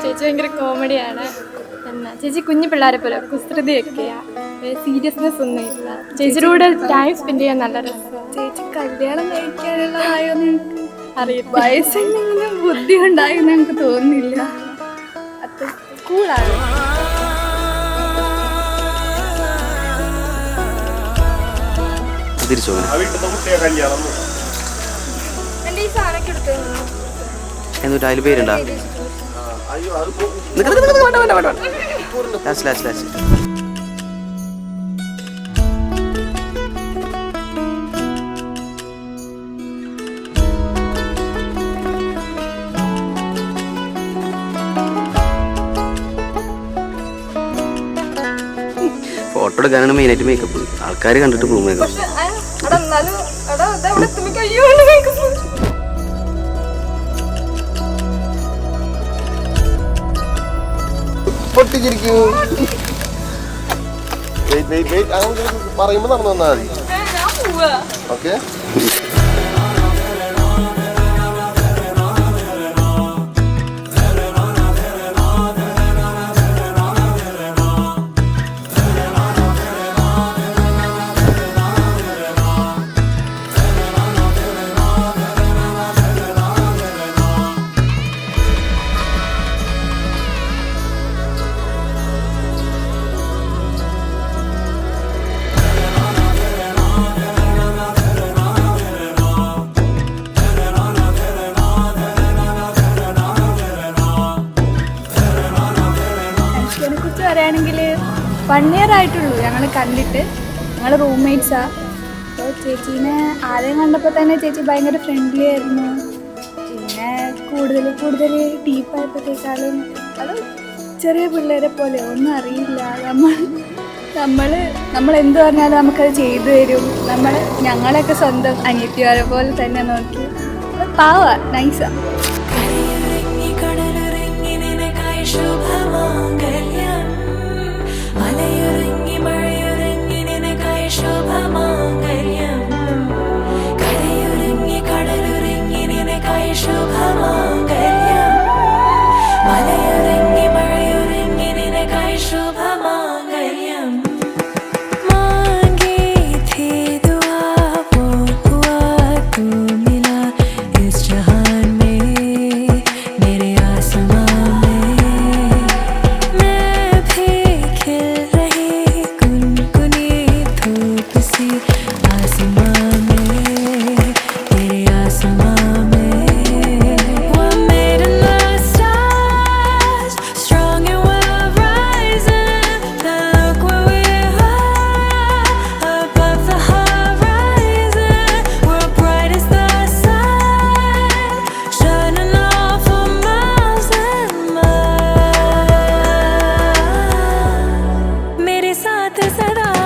ചേച്ചി ഭയങ്കര കോമഡിയാണ്. എന്നാ ചേച്ചി കുഞ്ഞു പിള്ളേരെ പോലെ കുസൃതിയൊക്കെയാണ്, സീരിയസ്നെസ് ഒന്നും ഇല്ല. ചേച്ചിയുടെ കൂടെ ടൈം സ്പെൻഡ് ചെയ്യാൻ നല്ല രസമാണ്. ചേച്ചി കല്യാണം കഴിക്കാനുള്ളതായോന്ന് അറിയാം. വയസ്സെന്തെങ്കിലും ബുദ്ധി ഉണ്ടായെന്ന് എനിക്ക് തോന്നുന്നില്ല. അത് കൂളാണ്. എന്നിട്ട് അതിൽ പേരുണ്ടാ? ഫോട്ടോ എടുക്കാനാണ് മെയിനായിട്ട് മേക്കപ്പ്. ആൾക്കാർ കണ്ടിട്ട് പോകും മേക്കപ്പ്. പറയുമ്പോ നടന്നു വന്നാൽ മതി. ഓക്കെ. കുറിച്ച് പറയുകയാണെങ്കിൽ 1 year ആയിട്ടുള്ളൂ ഞങ്ങൾ കണ്ടിട്ട്. ഞങ്ങൾ റൂംമേറ്റ്സാണ്. അപ്പോൾ ചേച്ചീനെ ആദ്യം കണ്ടപ്പോൾ തന്നെ ചേച്ചി ഭയങ്കര ഫ്രണ്ട്ലി ആയിരുന്നു. പിന്നെ കൂടുതൽ ഡീപ്പായപ്പോഴത്തേക്കാളും അത് ചെറിയ പിള്ളേരെ പോലെ ഒന്നും അറിയില്ല. നമ്മൾ എന്ത് പറഞ്ഞാലും നമുക്കത് ചെയ്തു തരും. ഞങ്ങളെയൊക്കെ സ്വന്തം അനിയത്തിമാരെ പോലെ തന്നെ നോക്കി. പാവാ, നൈസാ. मेरे साथ सदा